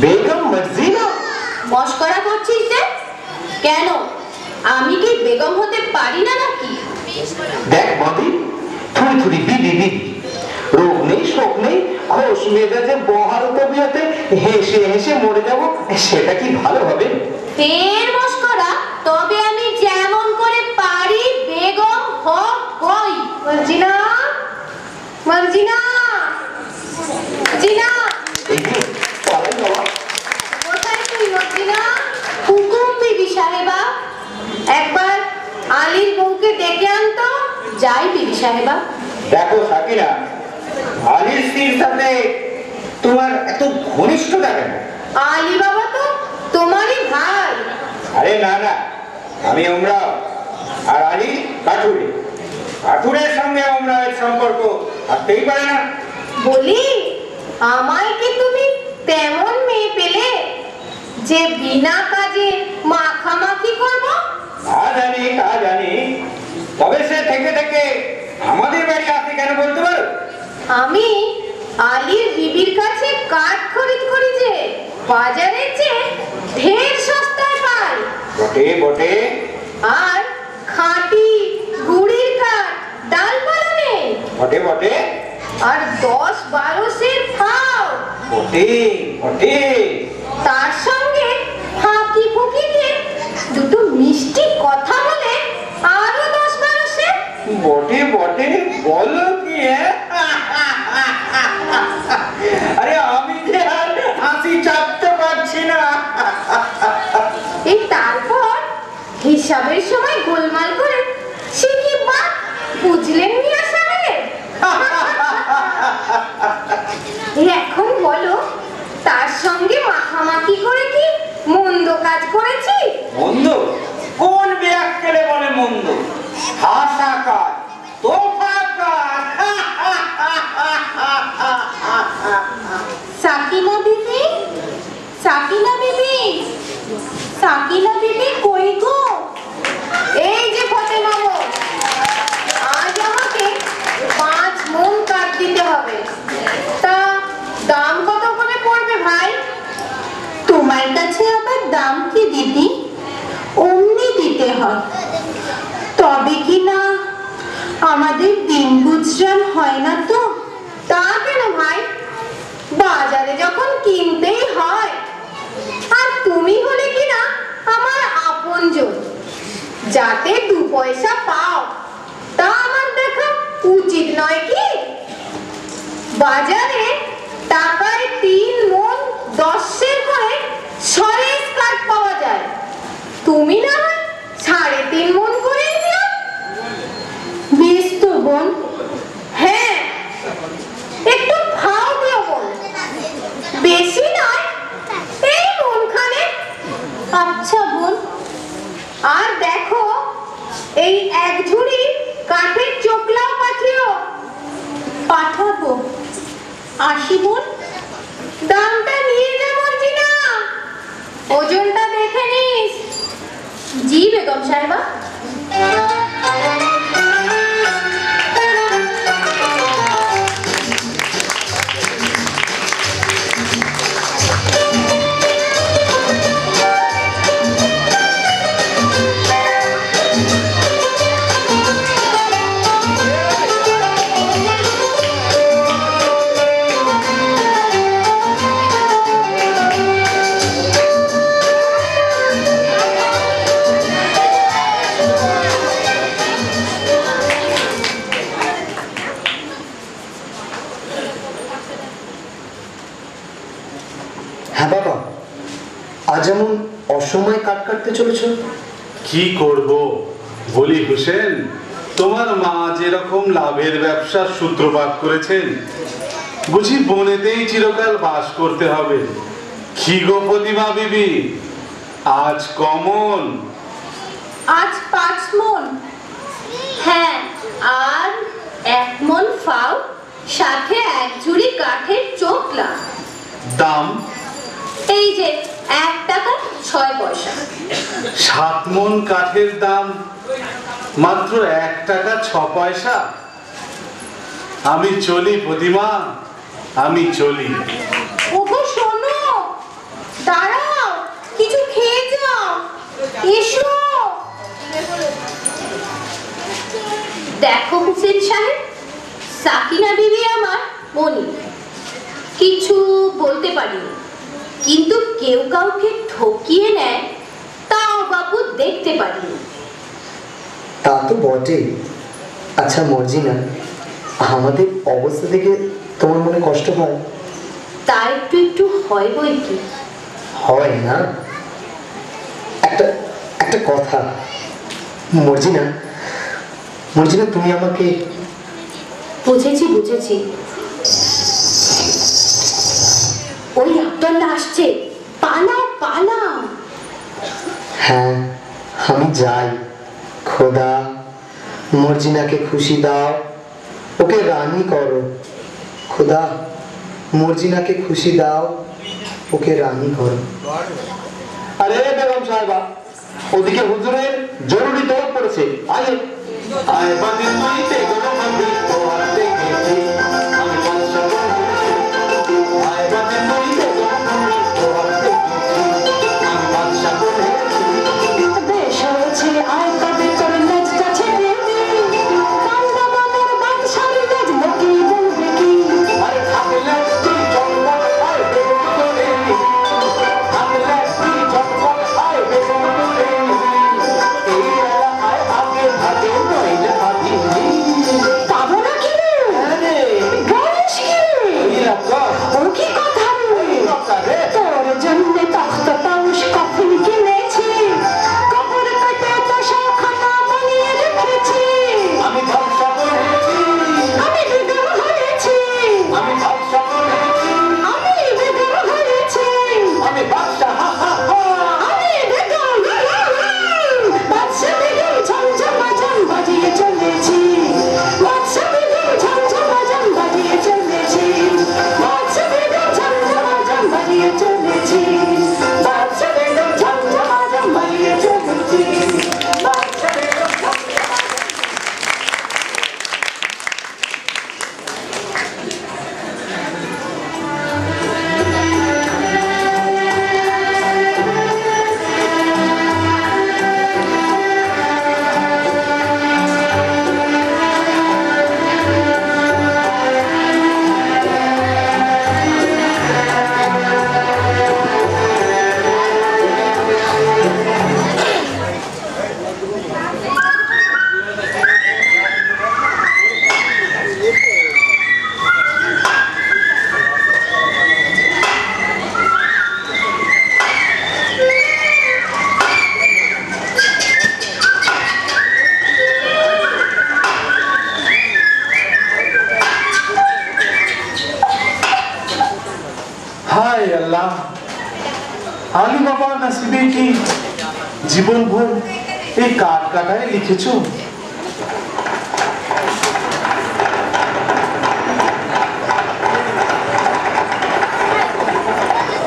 বেগম মর্জিনা? মস্করা করছিস যে? কেন, আমি কি বেগম হতে পারি না নাকি? দেখ বদি, থুড়ি থুড়ি বিবি বিবি, রোগ নেই শোক নেই, খোশ মেজাজে বহাল তবিয়তে হেসে হেসে মরে যাব, সেটা কি ভালো হবে? ফের মস্করা? তবে আমি যেমন করে পারি বেগম হক কই। মর্জিনা, মর্জিনা, মর্জিনা, এই যে পালাই বাবা। কোথায় তুই মর্জিনা? হুকুম বিবি সাহেবা, একবার আলীর বউকে ডেকে আনতো। যাই বিবি সাহেবা। দেখো সাকিরা, আলীর স্ত্রীর সাথে তোমার এত ঘনিষ্ঠতা কেন? আলী বাবা তো তোমারই ভাই। আরে না না, আমি ওমরাও, আর আলী কাঠুরে। কাঠুরের সঙ্গে ওমরাওয়ের সম্পর্ক থাকতেই পারে না। বলি, আমায় কি তুমি তেমন মেয়ে পেলে যে বিনা কাজে মাখামাখি করবো? তা জানি তা জানি, তবে সে থেকে থেকে আমাদের বাড়ি আসে কেন বলতে পারো? আমি আলীর বিবির কাছে কাঠ খরিদ করি যে বাজারের চেয়ে ঢের সস্তায় পাই। বটে বটে। আর খাঁটি গুড়ির কাঠ ডালপালা নেই। বটে বটে। আর 10-12 সের ফাও। বটে বটে। তার সঙ্গে ফাঁকি ফুঁকি দিয়ে দুটো মিষ্টি কথা বলে আরো 10-12 সের। বটে বটে, বলো কি? আরে আমি যে আর হাসি চাপতে পারছি না। এই তারপর হিসাবের সময় গোলমাল করে সে কি বাত বুঝলেন মিয়া সাহেব? এখন বলো, তার সঙ্গে মাখামাখি করে কি মন্দ কাজ করেছি? মন্দ? কোন ব্যাককেলে বলে মন্দ? হাসা কাজ, তোফা কাজ। সাকিনা বিবি, সাকিনা বিবি, সাকিনা বিবি কই গো? এই যে ফতেমা গো, আজ আমাকে 5 মণ কাঠ দিতে হবে। তা দাম কত করে পড়বে ভাই? তোমার কাছে আবার দাম কি দিদি? অমনি দিতে হয়, তবে কি না আমাদের দিন গুজরান হয় না তো। তা কেন ভাই, বাজারে যখন কিনতেই হয়। আর তুমি হলে কি না আমার আপনজন, যাতে 2 পয়সা পাও, তা আমার দেখা উচিত নয় কি? বাজারে টাকায় 3 মণ 10 সের করে সরেস কাঠ পাওয়া যায়। তুমি না হয় 3.5 মণ করেই দিও। বেশ তো বোন। হ্যাঁ, একটু ফাও দিও বোন, বেশি নয়, এই মন খানে। আচ্ছা বোন। আর দেখো, এই 1 ঝুড়ি কাঠের চোকলাও পাঠিও। পাঠাবো। আসি বোন। দামটা নিয়ে যা মর্জিনা, ওজনটা দেখে নিস। জি বেগম সাহেবা। হ্যাঁ বাবা, আজ এমন অসময়ে কাট কাটতে চলেছ? কি করব বলি হোসেন, তোমার মা যেরকম লাভের ব্যবসার সূত্রপাত করেছেন, বুঝি বনেতেই চিরকাল বাস করতে হবে। কি গো প্রতিমা বিবি, আজ কমন? আজ 5 মণ। হ্যাঁ, আর 1 মণ ফাও, সাথে 1 ঝুড়ি কাঠের চোকলা। দাম? এই যে 1 টাকা 6 পয়সা। 7 মণ কাঠের দাম মাত্র 1 টাকা 6 পয়সা? আমি চলি প্রতিমা, আমি চলি। ওগো শোনো, এসো। দেখো হুসেন সাহেব, সাকিনা বিবি আমার মনি, কিছু বলতে পারিনি, কিন্তু কেউ কাউকে ঠকিয়ে নেয় তাও বাবু দেখতে পারিনি। তা তো বটেই। আচ্ছা মর্জিনা, আমাদের অবস্থা থেকে তোমার মনে কষ্ট হয়? তা একটু একটু হয় বই কি। হয় না? একটা একটা কথা মর্জিনা, মর্জিনা তুমি আমাকে। বুঝেছি বুঝেছি, ওই আব্দুল্লাহ আসছে, পালাও পালাও। হ্যাঁ আমি যাই। খোদা মর্জিনাকে খুশি দাও, ওকে রানী করো। খোদা মর্জিনাকে খুশি দাও, ওকে রানী করো। আরে বেগম সাহেবা, ওদিকে হুজুরের জরুরি তলব পড়েছে। আরে আয় বাদিন তুই বেগম আমি তোমার দেখেছি, আমি বাদশা বলেছি। আয় বাদিন তুই বেগম আমি তোমার দেখেছি, আমি বাদশা বলেছি। বেশ হয়েছে, আয় কবে তোর লেজটা ছেড়ে দে, কান্দা বানের বাদশার লেজ লোকে বলবে কি। আরে থাকলে তুই জন্মত আয় বেগম করে, থাকলে তুই জন্মত আয় বেগম করে। এই এলাকায় আগে ভাগে নইলে ভাগিনি। পাবো না কি রে? আরে গাইস কি রে? এলাকা ও কি কথা রে? এলাকা রে। তোর জন্য তখ্ত পাউস কফিন কিনেছি, কবর কাটে দশখানা বানিয়ে রেখেছি। আমি ভাবসা বলেছি, আমি বেগম হয়েছি, আমি ভাবসা বলেছি, আমি বেগম হয়েছি, আমি বাদশা হা হা হা। আমি বেগম। বাদশা বেগম ঝমঝমাঝম বাজিয়ে চলেছি, বাদশা বেগম ঝমঝমাঝম বাজিয়ে চলেছি, বাদশা বেগম ঝমঝমাঝম বাজিয়ে চলেছি, বাদশা বেগম ঝমঝমাঝম বাজিয়ে চলেছি, বাদশা বেগম হায় আল্লাহ, আলী বাবা নসিবে কি জীবন ভর এই কাঠ কাটায় লিখেছো।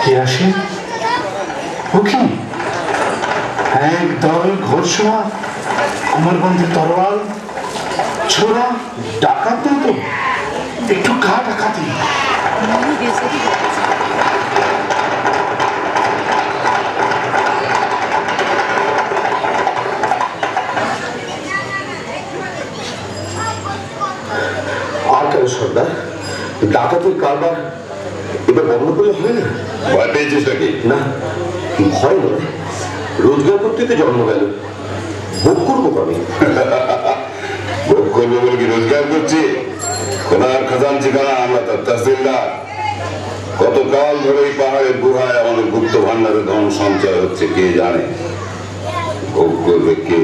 কে আসে? ও কি একদল ঘোষণা, কোমরবন্দি তরোয়াল, ছোড়া, ডাকাত নয় তো? একটু কা ডাকাতি। আর কেন সর্দার, ডাকাতির কারবার এবার বন্ধ করলে হয় না? ভয় পেয়েছিস নাকি? না, ভয় নয়, রোজগার করতে তো জন্ম গেল, ভোগ করবো কবে? ভোগ করবো বলে কি রোজগার করছি? খোদার খাজানচি খানা, আমরা তার তহসিলদার। কতকাল ধরে এই পাহাড়ের গুহায় আমাদের গুপ্ত ভান্ডারে ধন সঞ্চয় হচ্ছে কে জানে, ভোগ করবে কে?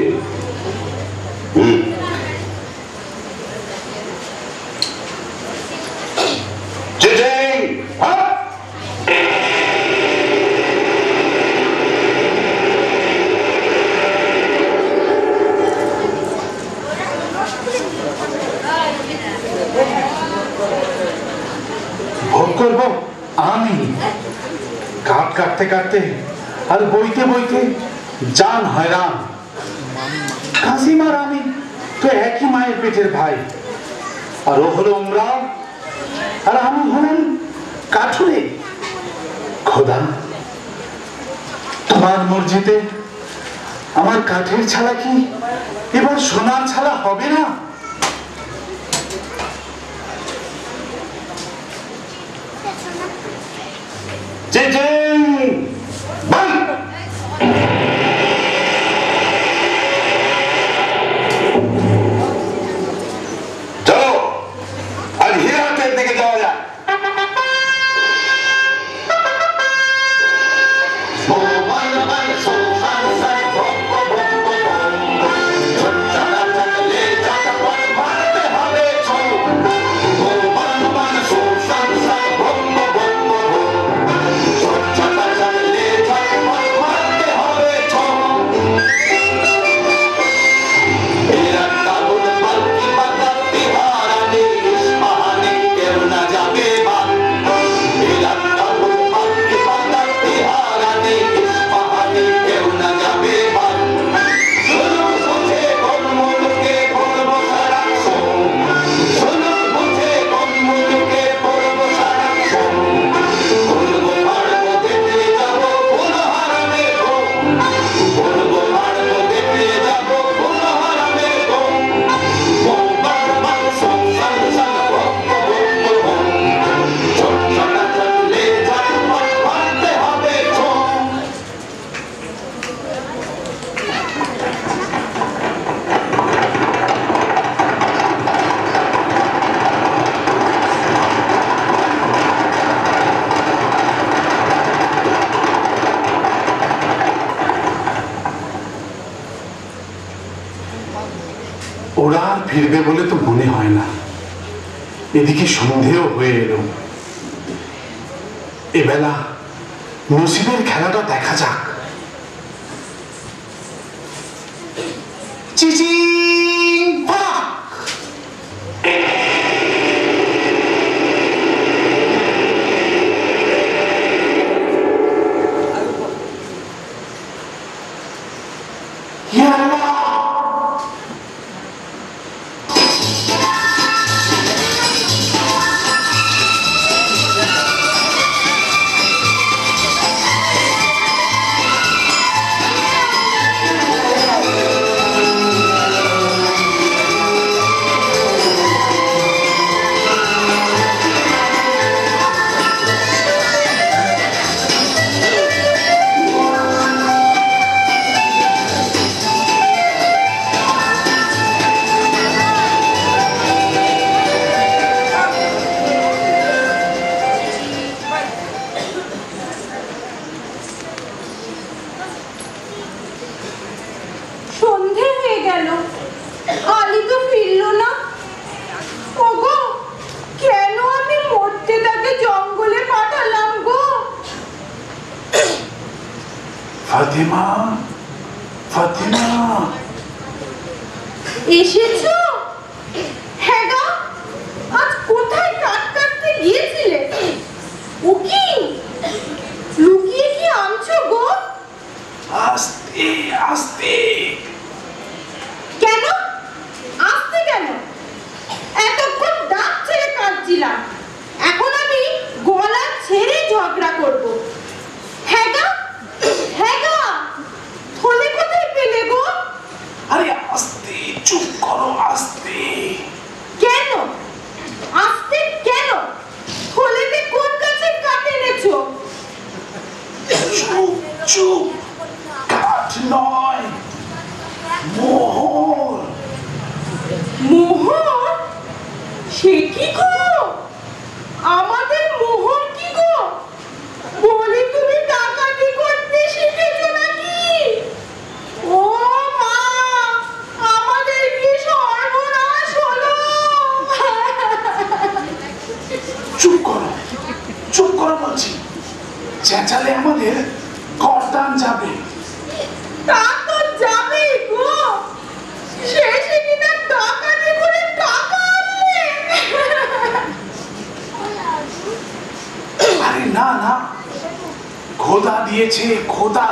ভোগ করবো আমি? কাঠ কাটতে কাটতে আর বইতে বইতে জান হয়রান। কাসিম আর আমি তো একই মায়ের পেটের ভাই, আর ও হলো উমরাও আর আমি হলেন কাঠুরে। খোদা তোমার মর্জিতে আমার কাঠের ছালা কি এবার সোনার ছালা হবে না? চলো আজ হীরাটের দিকে যাওয়া যাক। ওরা আর ফিরবে বলে তো মনে হয় না। এদিকে সন্ধেও হয়ে এলো। এবেলা নসিবের খেলাটা দেখা যাক। চিচিং ফাক! ইয়াল্লাহ! সন্ধে হয়ে গেল, আলি তো ফিরলো না। ওগো, কেন আমি মরতে তাকে জঙ্গলে পাঠালাম গো? ফাতেমা, ফাতেমা! এসেছো? হ্যাঁ গো, আজ কোথায় কাট কাটতে গিয়েছিলে? ও কি লুকিয়ে কি আনছো গো? আস্তে আস্তে! কেন আসতে কেন? এতক্ষণ দাঁত ছেড়ে কাটছিলাম, এখন আমি গলা ছেড়ে ঝগড়া করব। হ্যাঁ গো, হ্যাঁ গো, থলে কোথায় পেলে গো? আরে আস্তে, চুপ করো, আস্তে! কেন আসতে কেন? থলেতে কোন গাছের কাঠ এনেছো? চুপ চুপ! কাঠ নয়, মোহর! মোহর? সে কি গো? আমাদের মোহর কি গো? বলি তুমি ডাকাতি করতে শিখেছো নাকি? ও মা, আমাদের কি সর্বনাশ হলো! চুপ করো, চুপ করো বলছি। চেঁচালে আমাদের গর্দান যাবে। তা তো যাবেই গো, শেষে কিনা ডাকাতি করে টাকা আনলে। আরে না না, খোদা দিয়েছে, খোদা।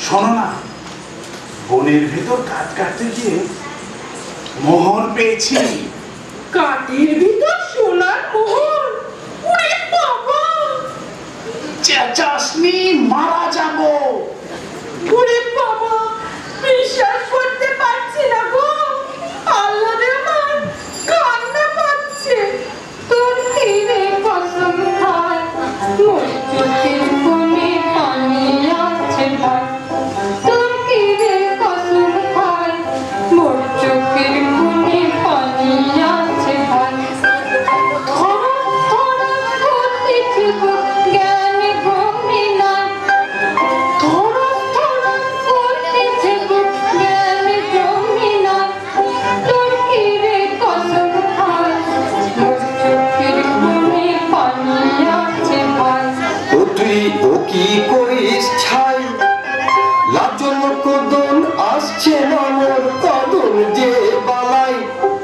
শোনো না, বনের ভেতর কাঠ কাটতে গিয়ে মোহর পেয়েছি। কাঠের ভিতর সোনার মোহর? ওরে বাবা! চেঁচাসনি, মারা যাবো। ওরে বাবা! কি করিস ছাই লাজন কদন আসছে নমর কদন যে বালাই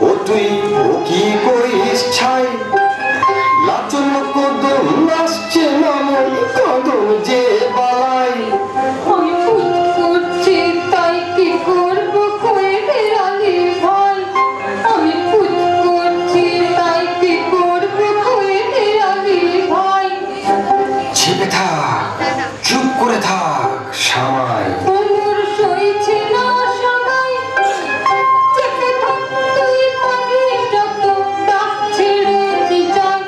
ও তুই ও কি করিস ছাই লাজন কদন আসছে নমর কদন যে বালাই আমি খুঁজ করছি তাই কি করবো কয়ে বেড়ালি ভাই আমি খুঁজ করছি তাই কি করবো কয়ে বেড়ালি ভাই চেপে থাক চুপ করে থাক সামাই ওমর সইছে না সবাই চেপে থাক তুই পাবি যত ডাক ছেড়েছি যাই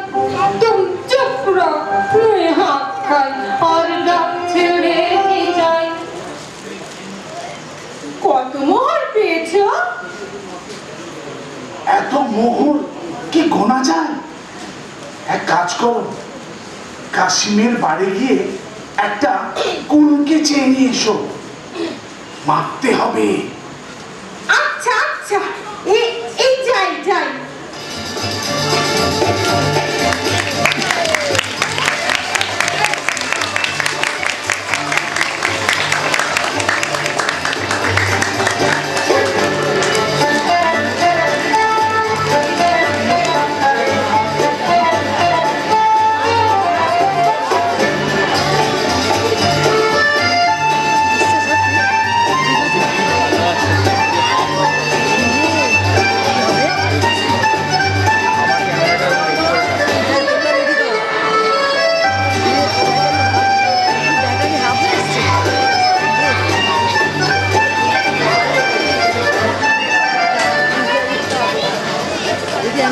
তুম চুপ রহ তুই হাত খাই আর ডাক ছেড়েছি যাই কত মোহর পেয়েছো এত মোহর কি গোনা যায়? এক কাজ করো, কাশিমের বাড়ি গিয়ে একটা কুলকে চেয়ে নিয়ে এসো, মারতে হবে। আচ্ছা আচ্ছা এই যাই যাই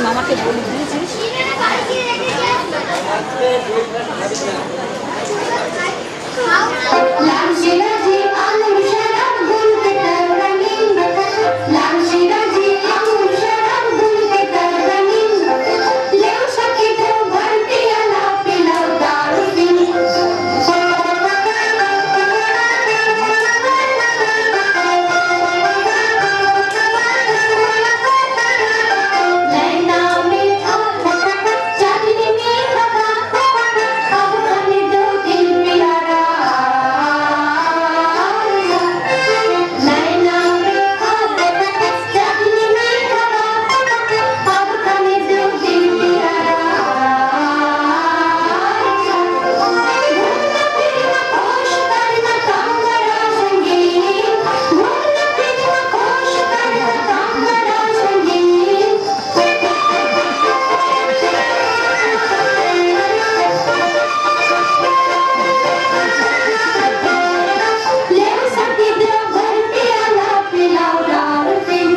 মামাকে বলে দিয়েছিস লাল শিরাজি আলম শরাব গুলকে তরঙ্গিন লাল শিরাজি আলম শরাব গুলকে তরঙ্গিন লেও সকে তো ভরতি আলা পিলাও দারু দিন नैना मीठा चांदनी मीठा अब खाने दो दिल प्यारा नैना मीठा चांदनी मीठा अब खाने दो दिल प्यारा घूमना फिरना खुश करना कांगड़ा संगीत घूमना फिरना खुश करना कांगड़ा संगीत ले सकी दो घर पियाला पिलाओ दारू पिन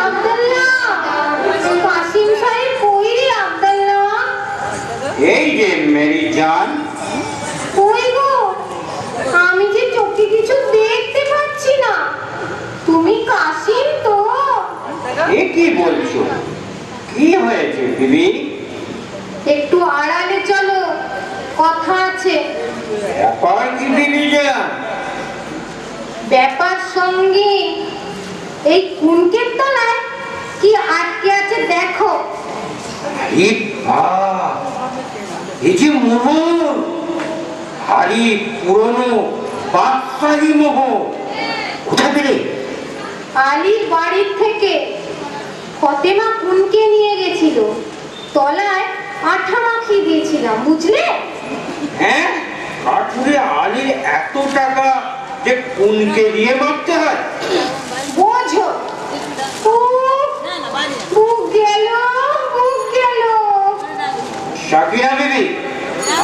আব্দুল্লাহ কাসিম সাহেব কই রে আব্দুল্লাহ এই যে মেরি জান কই গো আমি যে চোখে কিছু দেখতে পাচ্ছি না তুমি কাসিম তো এ কি বলছো কি হয়েছে দিদি একটু আড়ালে চলো কথা আছে ব্যাপার কি দিদি জান ব্যাপার সঙ্গে এই কুনকের তলায় কি আটকে আছে দেখো এই বাহ, এই যে মোহর ভারী পুরনো বাদশাহী মোহর কোথা পেলে আলীর বাড়ির থেকে ফতেমা কুনকে নিয়ে গেছিল তলায় আঠা মাখিয়ে দিয়েছিলাম বুঝলে হ্যাঁ কাঠুরে আলীর এত টাকা যে কোনকে দিয়ে মারতে হয় বোঝো বুক গেল শাকিরা বিবি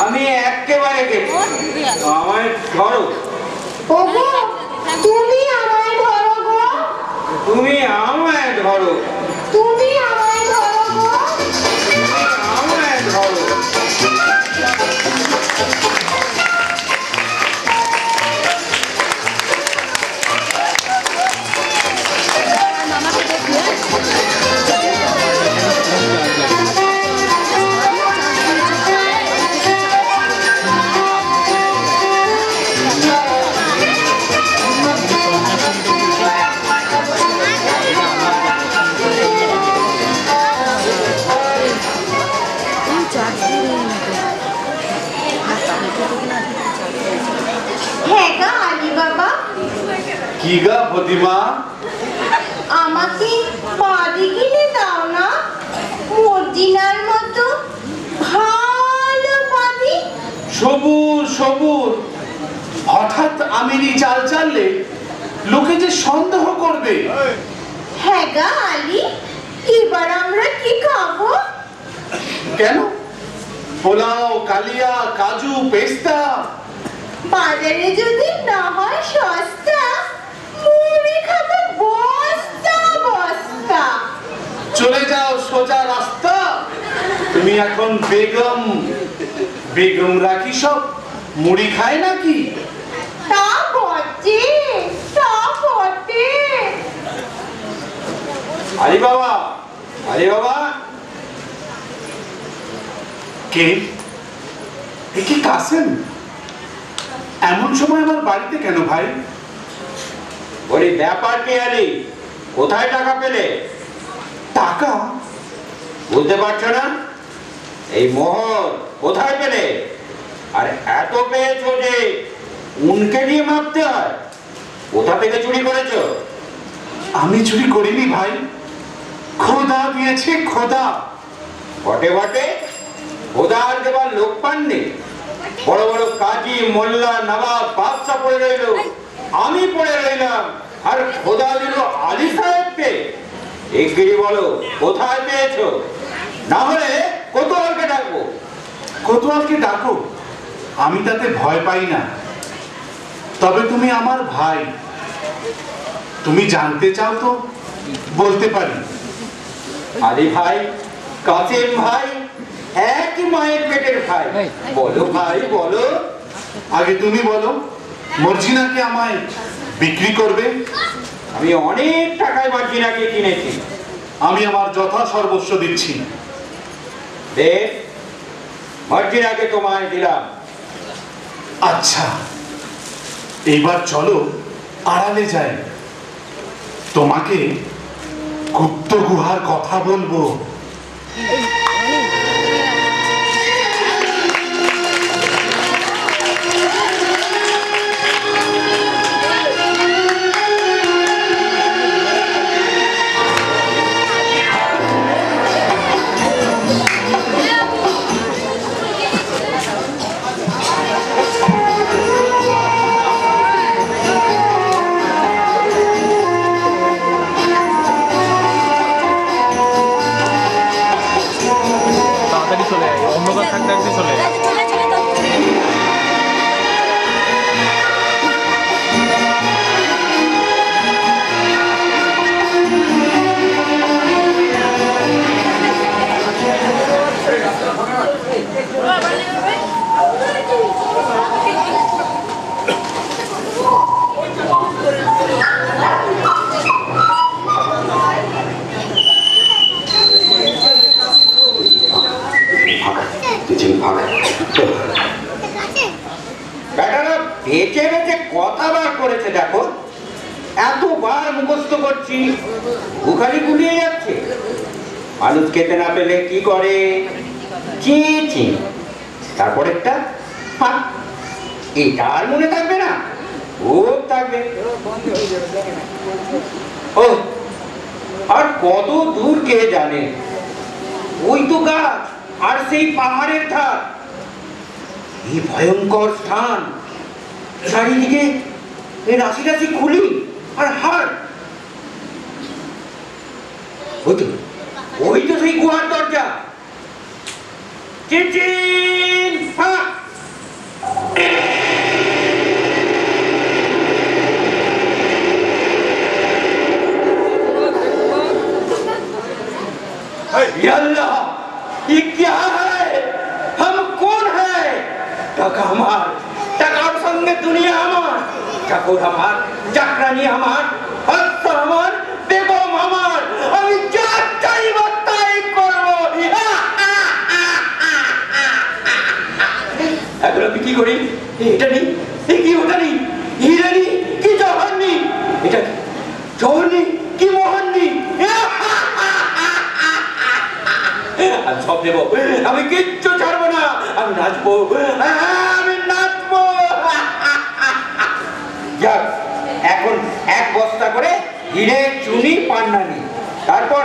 আমি একেবারে গেছি আমায় ধরো ওগো তুমি আমায় ধরো গো তুমি আমায় ধরো তুমি আমায় ধরো গো আমায় ধরো মামাকে দেখলে কি গা ফতিমা? আমাকে বাড়ি কিনে দাও না, মর্জিনার মতো ভালো বাড়ি। সবুর সবুর, হঠাৎ আমিরি চাল চাললে লোকে যে সন্দেহ করবে। হ্যাঁ গা আলী, এবার আমরা কি খাবো? কেন? পোলাও, কালিয়া, কাজু, পেস্তা। বাজারে যদি না হয় সস্তা, মুড়ি খাবো বস্তা বস্তা। চলে যাও সোজা রাস্তা। তুমি এখন বেগম, বেগমরা কি সব মুড়ি খায় নাকি? তা বটে, তা বটে। আলী বাবা, আলী বাবা, কে? এ কি কাসেম? এমন সময় আমার বাড়িতে কেন ভাই? বলি ব্যাপার কি আলী? কোথায় টাকা পেলে? টাকা? বুঝতে পারছো না? এই মোহর কোথায় পেলে? আর এত পেয়েছো যে উনকে দিয়ে মাপতে হয়? কোথা থেকে চুরি করেছো? আমি চুরি করিনি ভাই, খোদা দিয়েছে খোদা। বটে বটে, খোদা আর দেবার লোক পাননি। বড় বড় কাজী, মোল্লা, নবাব, বাদশা পড়ে রইল, আমি পড়ে রইলাম, আর খোদা দিল আলী সাহেবকে। এগিয়ে বলো কোথায় পেয়েছো, না হলে কোতোয়ালকে ডাকবো। কোতোয়ালকে ডাকো, আমি তাতে ভয় পাই না। তবে তুমি আমার ভাই, তুমি জানতে চাও তো বলতে পারি। আলী ভাই, কাসেম ভাই, একই মায়ের পেটের ভাই। বলো ভাই বলো। আগে তুমি বলো, মর্জিনাকে আমায় বিক্রি করবে? আমি অনেক টাকায় মার্জিনাকে কিনেছি। আমি আমার যথা সর্বস্ব দিচ্ছি। বেশ, মার্জিনাকে তোমায় দিলাম। আচ্ছা, এইবার চলো আড়ালে যাই, তোমাকে গুপ্ত গুহার কথা বলবো। তাড়াতাড়ি চলে আয়, অন্ধকার থাকতে থাকতে চলে আয়। চলে চলে তো বেটারা বেঁচে বেঁচে কথা বার করেছে দেখো। এতবার মুখস্থ করছি, বুখারি গুলিয়ে যাচ্ছে। মানুষ খেতে না পেলে কি করে? চি চি, তারপর একটা ফাঁক। এটা আর মনে থাকবে না? খুব থাকবে। ও, আর কত দূর কে জানে। ওই তো গাছ আর সেই পাহাড়ের ধার। এই ভয়ঙ্কর স্থান, চারিদিকে রাশি রাশি খুলি আর হাড়। ওই তো সেই গুহার দরজা। চিনচিন, ফাঁক। या अल्लाह, ये क्या है? हम कौन है? টাকা আমার, টাকার সঙ্গে দুনিয়া আমার, ঠাকুর আমার, চাকরানি আমার, হত্যা আমার, বেগম আমার, আমি যা চাইব তাই করবো। এখন আমি কি করি? এটা নেই, কি ওটা নেই, হিরে নেই কি জহর নেই, এটা জহর নেই কি মোহর নেই। আমি সব দেবো, আমি কিচ্ছু ছাড়বো না, আমি নাচবো, আমি নাচবো। যাক, এখন এক বস্তা করে হিরে চুনি পান্নানি, তারপর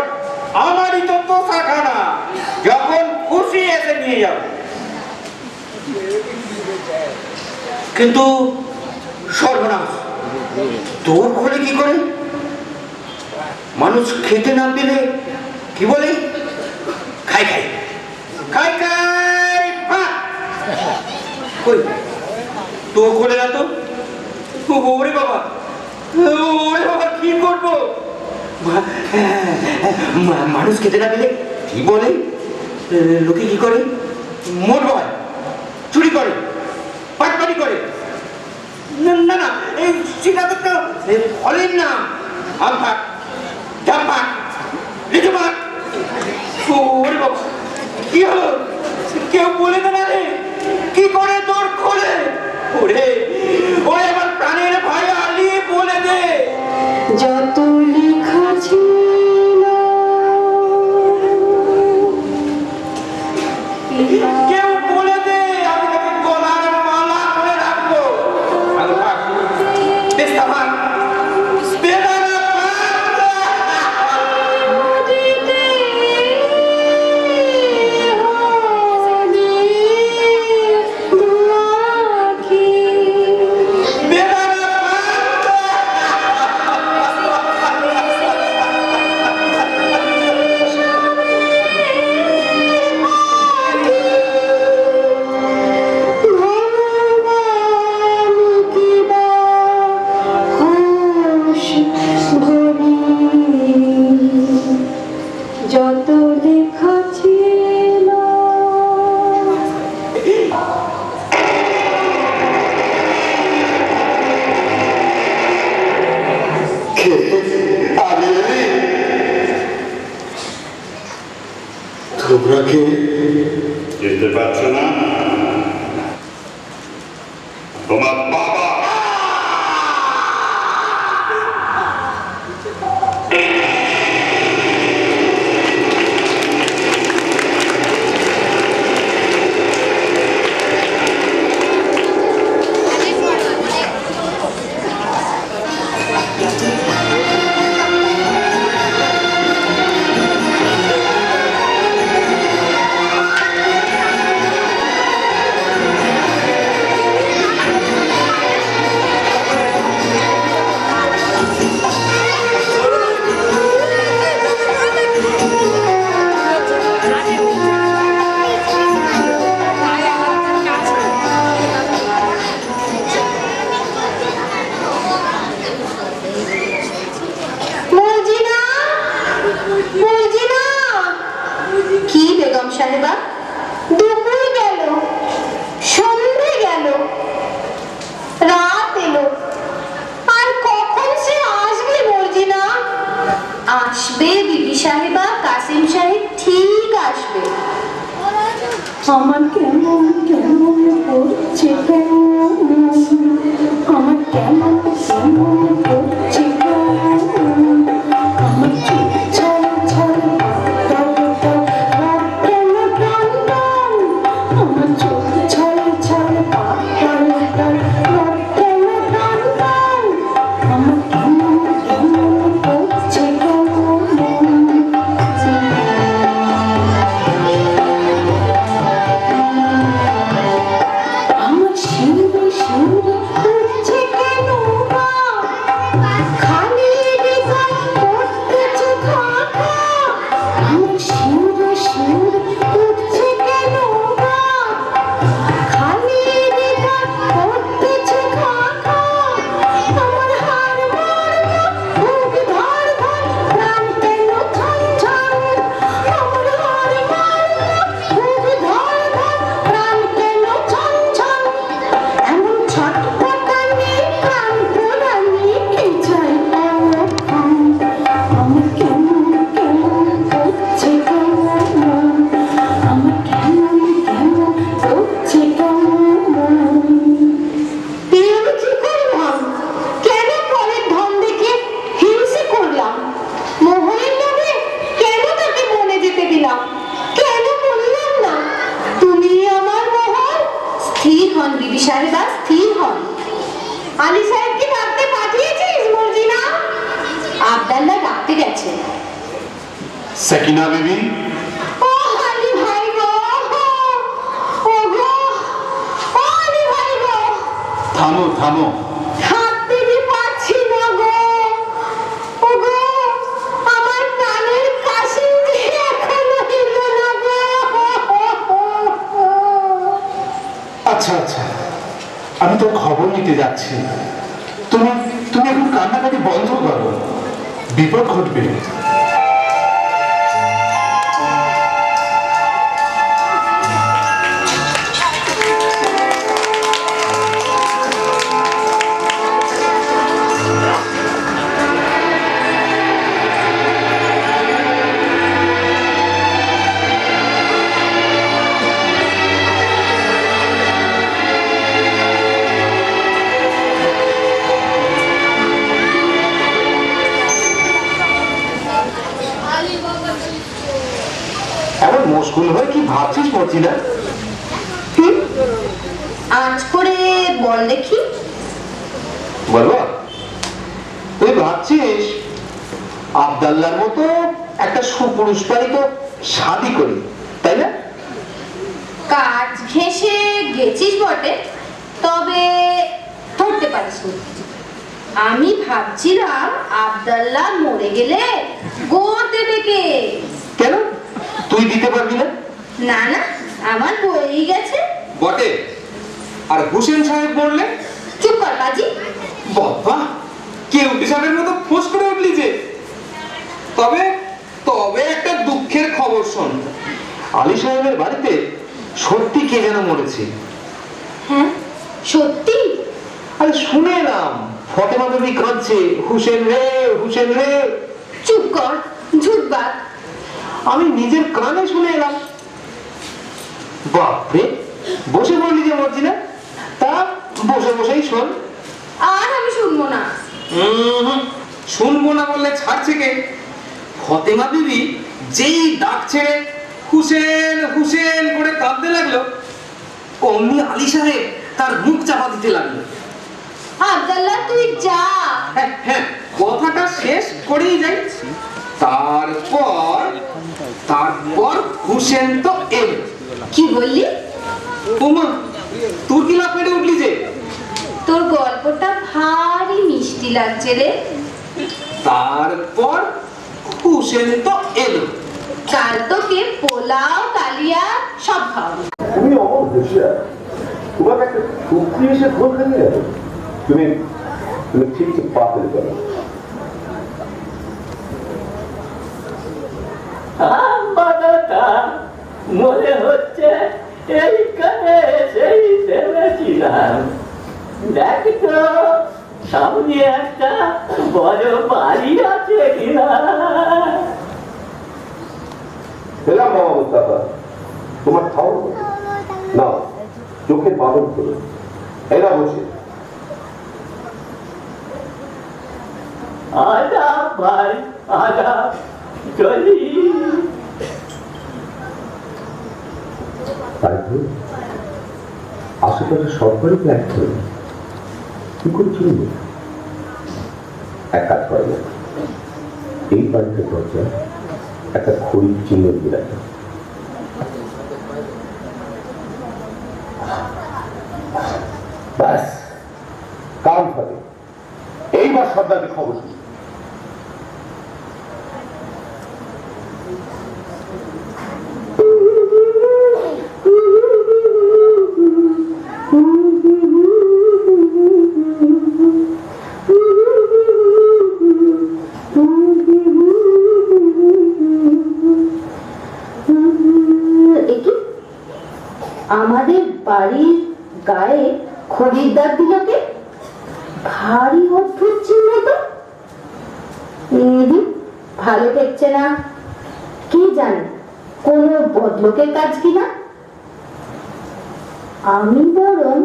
আমারই তো তোষাখানা, যখন খুশি এসে নিয়ে যাব। কিন্তু সর্বনাশ, তোর খোলে কি করে? মানুষ খেতে না পেলে কি বলে? খাই খাই খাই খাই ভাত। কই তোর খোলে না তো? ওরে বাবা, ওরে বাবা, কি করবো? মানুষ খেতে না পেলে কি বলে? লোকে কি করে? মোট হয়, চুরি করে, পাটপাটি করে। না না না, এই সেটা তো ফলের নাম। আম পাট, জাম পাট, লিচু পাট। ওরে বাবা, কি হলো? কেউ বলে দে না রে, কি করে তোর খোলে? ওরে ওরে, আমার প্রাণের ভাই আলি, বলে দে। যত লেখা ছিল কেউ বলে দে, আমি তোকে গলার মালা করে রাখবো। আলু পাট, পেস্তা পাট, বেদানা যত লেখা ছিল তোমরা কে? যেতে পারছো না? তোমার বাবা। কি বেগম সাহেবা, দুপুর গেল, সন্ধে গেল, রাত এলো, আর কখন সে আসবে মর্জিনা? আসবে বিবি সাহেবা, কাসিম সাহেব ঠিক আসবে। আমার কেমন কেমন করছে, কেমন আমার কেমন কেমন করছে, আমার চোখ ছল ছল আমার চোখ ছল ছল আমার কেমন কেমন করছে, আমার শিউরে শিউরে উঠছে কেন গা? খালি হৃদয় করতেছে খা খা। আমার শিউরে শিউরে উঠছে কেন গা? খালি হৃদয় করতেছে খা খা। আমার হাড় মারলো, বুক ধড় ধড়, প্রাণ পেল ছন ছন। আমার হাড় মারলো, বুক ধড় ধড়, প্রাণ পেল ছন ছন। এমন ছটপটানি প্রাণ পোড়ানি কি চাই এখন? আমার কেমন কেমন করছে, কেমন আমার কেমন কেমন করছে, কেমন আমি কি করলাম? কেন পরের ধন দেখে হিংসে করলাম? মোহনের লোভে কেন তাকে মনে যেতে দিলাম? কেন বললাম না তুমি আমার মোহন? স্থির হন বিবি সাহেবা, স্থির হন। আলী সাহেবকে ডাকতে পাঠিয়েছিস মর্জিনা? গেছে। সাকিনা বিবি, ও আলী ভাই গো, ও গো, ও আলী ভাই গো, থামো থামো। হাঁটতে যে পারছি না গো, ও গো, আমার প্রাণের কাশি যে এখনো এলো না গো। আচ্ছা আচ্ছা, আমি তোর খবর নিতে যাচ্ছি। তুমি তুমি এখন কান্নাকাটি বন্ধ করো, বিপদ ঘটবে। এমন মুশকুল হয়ে কি ভাবছিস মর্জিনা? আজ করে বল দেখি। বলবো, তুই ভাবছিস আব্দাল্লার মতো একটা সুপুরুষ পালিত শাদি করি, তাই না? কাজ ঘেঁষে গেছিস বটে, তবে ধরতে পারিস নি। আমি ভাবছিলাম আব্দাল্লাহ মরে গেলে গোর দেবে কে? কেন তুই দিতে পারবি না? না না, আমার বই গেছে। বটে, আর হুসেন সাহেব বললে? চুপ কর কাজী। বাবা, কেউটি সাহেবের মতো ফোঁস করে উঠলি যে। তবে তবে একটা দুঃখের খবর শোন। আলী সাহেবের বাড়িতে সত্যি কে যেন মরেছে। হ্যাঁ সত্যি? আরে শুনে এলাম, ফতেমা বিবি কাঁদছে, হুসেন রে হুসেন রে। চুপ কর, ঝুটবাদ। আমি নিজের কানে শুনে এলাম। বাপরে, বসে পড়লি যে মর্জিনা, তা বসে বসেই শোন। আর আমি শুনবো না। শুনবো না বললে ছাড়ছে কে? ফতেমা বিবি যেই ডাক ছেড়ে হুসেন হুসেন করে কাঁদতে লাগলো, অমনি আলী সাহেব তার মুখ চাপা দিতে লাগলো। আব্দাল্লাহ তুই যা। হ্যাঁ হ্যাঁ, কথাটা শেষ করেই যাই। তারপর তারপর হুসেন তো এলো। কি বললি? ওমা, তোর কি লাভ পেটে উঠলি যে? তোর গল্পটা ভারী মিষ্টি লাগছে রে। তারপর হুসেন তো এলো। কাল তোকে পোলাও কালিয়া সব খাওয়াবো। তুমি অমর হুঁশিয়ার, তোমার একটা শক্তি এসে ভুল খাইয়ে যাবে। তুমি তুমি ঠিক ঠিক পা ফেলে যাবে। মনে হচ্ছে এইখানে সেই ভেবেছিলাম। দেখ তো সামনে একটা বড় বাড়ি আছে কিনা। এলাম বাবা মুস্তাফা, তোমার খাওয়া নাও, চোখের বাদল করো। এরা বসে আদাব ভাই, আদাব। চলি। তাই তো আশেপাশে সরকারি ফ্ল্যাট ছিল, কি করে চলব? এক কাজ করা যাক, এই বাড়িতে দরজা একটা খড়ির চিহ্ন দিয়ে রাখা। ব্যাস, কারণ থাকে এইবার সর্দারকে খবর শুনি। আমাদের বাড়ির গায়ে খরিদ্দার দিল কে? ভারী অদ্ভুত চিহ্ন তো। ভালো দেখছে না। কি জানে কোনো বদলোকের কাজ কিনা। আমি বরং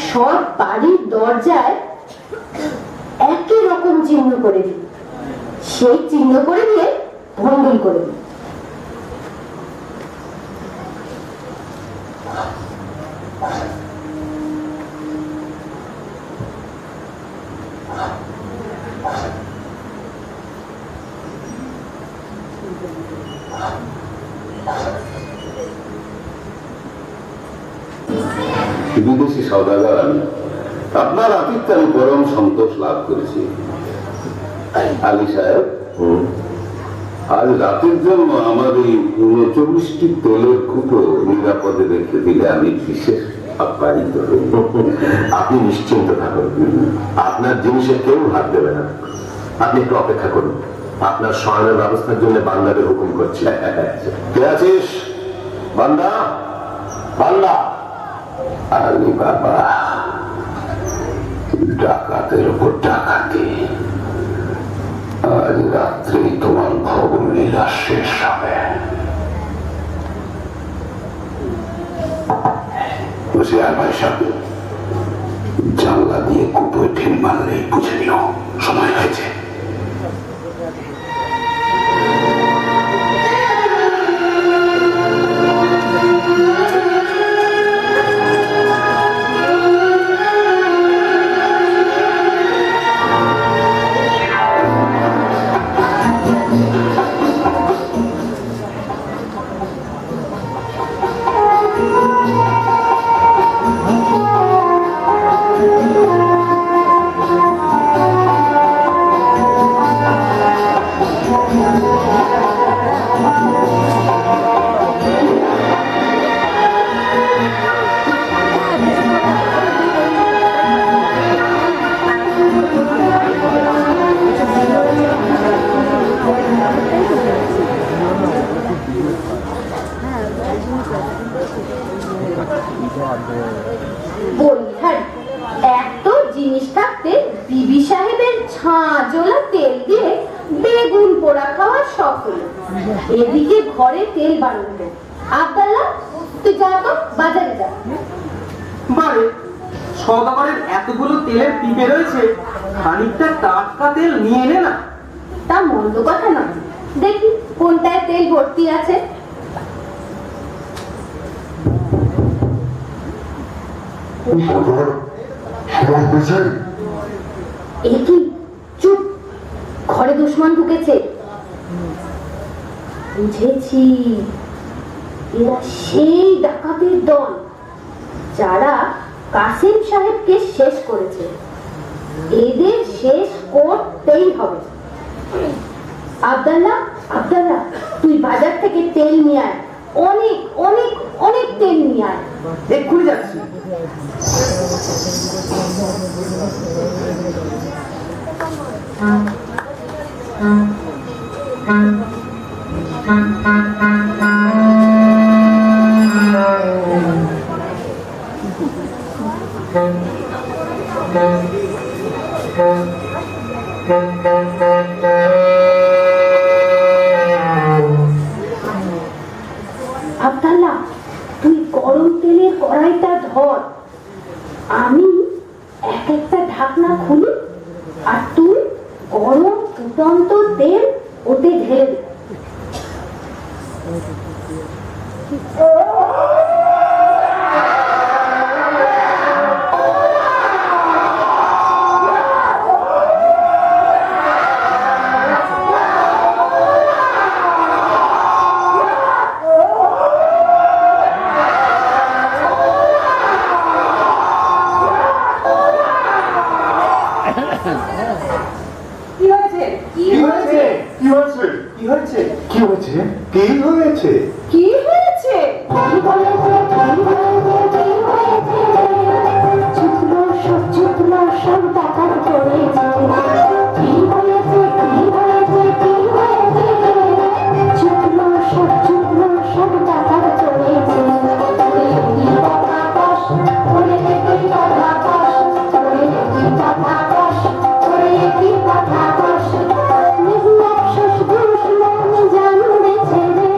সব বাড়ির দরজায় একই রকম চিহ্ন করে দিই, সেই চিহ্ন করে দিয়ে ভঙ্গুল করে দিই। বিদেশি সওদাগর আমি। আপনার আতিথ্যে আমি পরম সন্তোষ লাভ করেছি। আলী সাহেব, আজ রাতের জন্য আমার এই 39টি তেলের কুটো নিরাপদে রেখে দিলে আমি বিশেষ আপ্যায়িত হই। আপনি নিশ্চিন্ত থাকুন, আপনার জিনিসে কেউ হাত দেবে না। আপনি একটু অপেক্ষা করুন, আপনার শয়নের ব্যবস্থার জন্য বান্দাকে হুকুম করছি। কে আছিস বান্দা? বান্দা। আলী বাবা, ডাকাতের উপর ডাকাতি। আজ রাত্রেই তোমার ভবন লীলা শেষ হবে। হুশিয়ার ভাই সাহেব, জানলা দিয়ে কুটোয় ঢিল মারলেই বুঝে নিও সময় হয়েছে। বলিহারি, এত জিনিস থাকতে বিবি সাহেবের ঝাঁঝোলা তেল দিয়ে বেগুন পোড়া খাওয়ার শখ হলো। এদিকে ঘরে তেল বানানো। আব্দুল্লাহ, তুই যা তো বাজারে যা। বারে সওদাগরের এতগুলো তেলের পিপে রয়েছে, খানিকটা টাটকা তেল নিয়ে নে না। তা মন্দ কথা নয়, দেখি কোনটায় তেল ভর্তি আছে। এ কি? চুপ, ঘরে দুশমন ঢুকেছে। বুঝেছি, এরা সেই ডাকাতের দল যারা কাসিম সাহেবকে শেষ করেছে। এদের শেষ করতেই হবে। আব্দুল্লাহ, আব্দুল্লাহ, তুই বাজার থেকে তেল নিয়ে আয়, অনেক অনেক অনেক তেল নিয়ে আয়। এক্ষুনি যাচ্ছি। আব্দুল্লাহ, তুই গরম তেলের কড়াইটা ধর, আমি এক একটা ঢাকনা খুলি, আর তুই গরম ফুটন্ত তেল ওতে ঢেলে দে। কি হয়েছে? ছুটলো সব টাকার পড়েছে। কি হয়েছে? কি হয়েছে? কি হয়েছে? ছুটলো সব টাকার পড়েছে। কি কথা কস? ওরে কি কথা কস? ওরে কি কথা কস? ওরে কি কথা কস? নিজ আফসোস দুশ্মন জানবে ছেড়ে।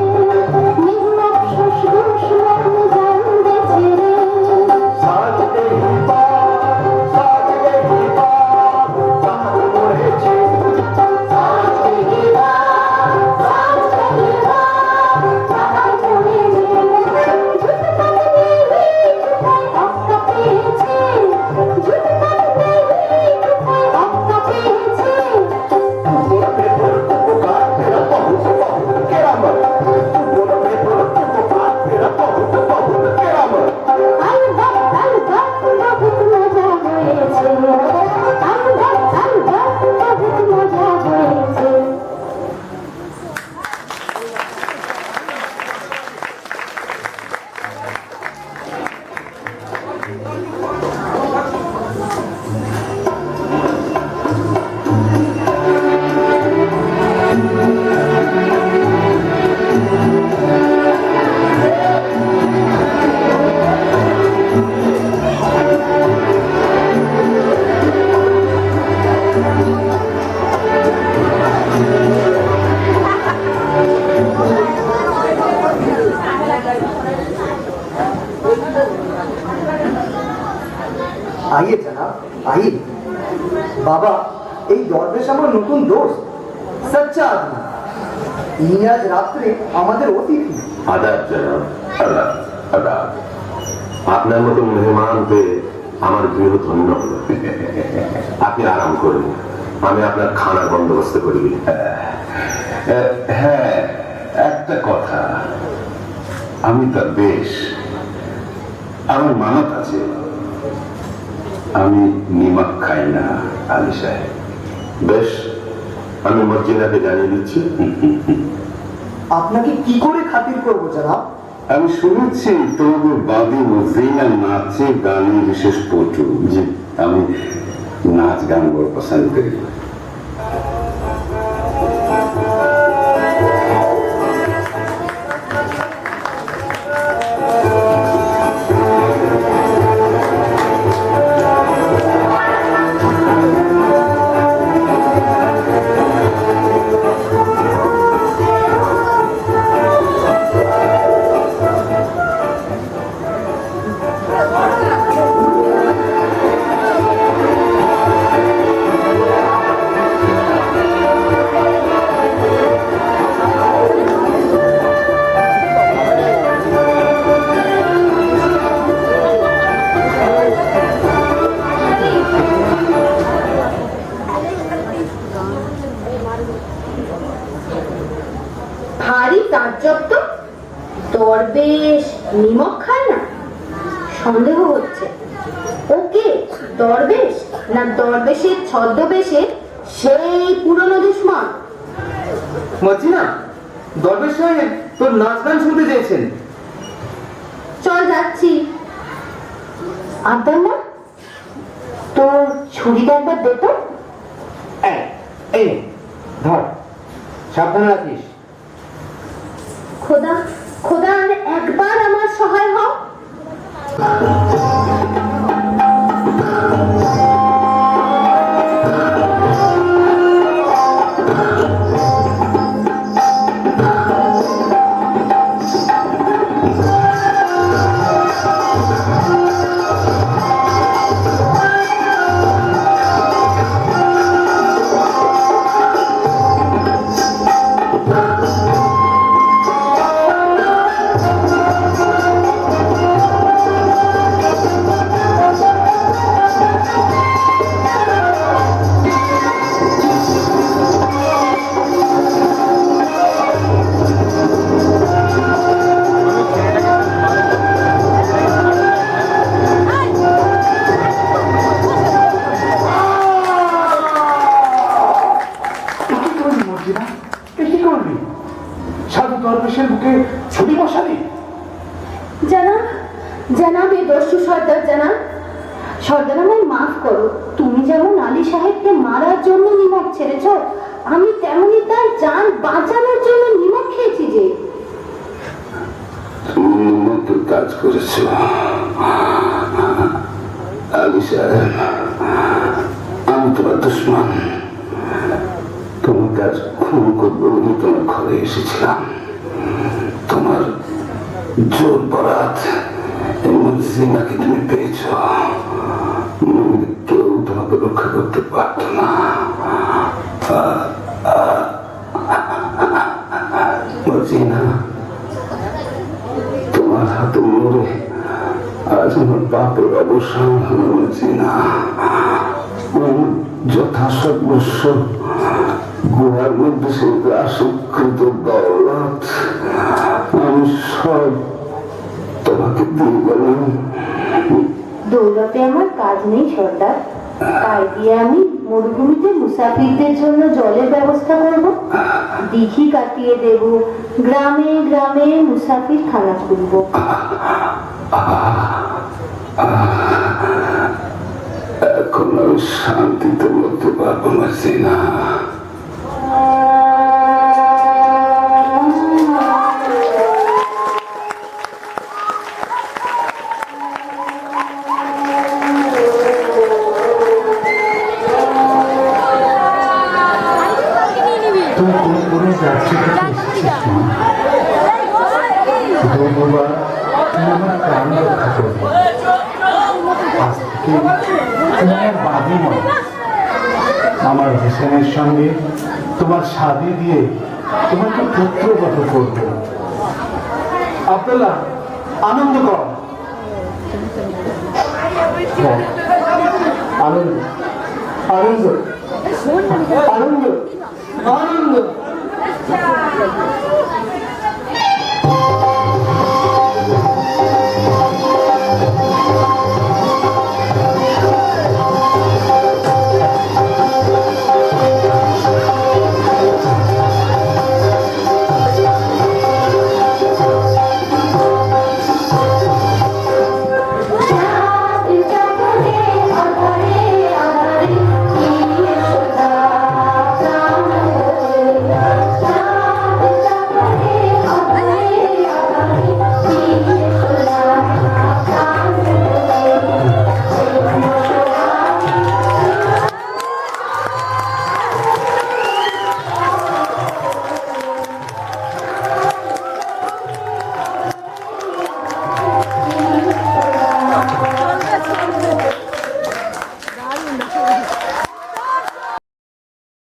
आइए जनाब आइए। बाबा এই দরবেশ আমার নতুন দোস্ত সচ্চা আদমি। ইনি আজ রাত্রে আমাদের অতিথি। আদাব জনাব, আদাব আদাব। আপনার মতো মেহমান পেয়ে আমার গৃহ ধন্য হলো। আপনি আরাম করুন, আমি আপনার খানার বন্দোবস্ত করি। হ্যাঁ, একটা কথা, আমি তার বেশ, আমার মানত আছে, আমি নিমক খাই না আলী সাহেব। বেশ, আমি মর্জিনাকে জানিয়ে দিচ্ছি। আপনাকে কি করে খাতির করবো জনাব? আমি শুনেছি তোমাদের বাদী মজিনা নাচে গানে বিশেষ পটু। জি, আমি নাচ গান বড় পছন্দ করি। ভারী তাজ্জব তো, দরবেশ নিমক খায় না? সন্দেহ হচ্ছে ওকে দরবেশ না দরবেশের ছদ্মবেশে সেই পুরনো দুশ্মন। মর্জিনা, দরবেশ সাহেব তোর নাচ গান শুনতে চেয়েছেন। চল যাচ্ছি। আব্বাম্মা, তোর ছুরিটা একবার দে তো। এই ধর, সাবধানে রাখিস। খোদা খোদা, আর একবার আমার সহায় হও। সাধু দরবেশের বুকে ছুরি বসালি? জানাব, জানাব এই দস্যু সর্দার, জানাব সর্দার আমায় মাফ করো। তুমি যেমন আলী সাহেবকে মারার জন্য নিমক ছেড়েছ, আমি তেমনি তার জান বাঁচানোর জন্য নিমক খেয়েছি। যে তুমি কাজ করেছ আলী সাহেব, আমি তোমার দুশ্মন। তোমার কাজ খুন করবো বলে তোমার ঘরে এসেছিলাম। তোমার জোর বরাত জিনাকে তুমি পেয়েছ, কেউ তোমাকে রক্ষা করতে পারত না। মর্জিনা, তোমার হাতে মরে আজ আমার বাপের অবসান হল। মর্জিনা, যথাসর্বস্ব গুহার মধ্যে সে আসকৃত দৌলত আমি সব তোমাকে দিয়ে গেলাম। দৌলতে আমার কাজ নেই সর্দার, তাই দিয়ে আমি মরুভূমিতে মুসাফিরদের জন্য জলের ব্যবস্থা করব, দিঘি কাটিয়ে দেব, গ্রামে গ্রামে মুসাফির খানা খুলব। এখন আমি শান্তিতে বলতে পারবো না। আজ থেকে বয়সে তুমি আর বাদী নয়। আমার হোসেনের সঙ্গে তোমার শাদি দিয়ে তোমাকে পুত্রবধ করবে। আব্দুল্লাহ, আনন্দ কর। হ্যাঁ, আনন্দ আনন্দ আনন্দ আনন্দ।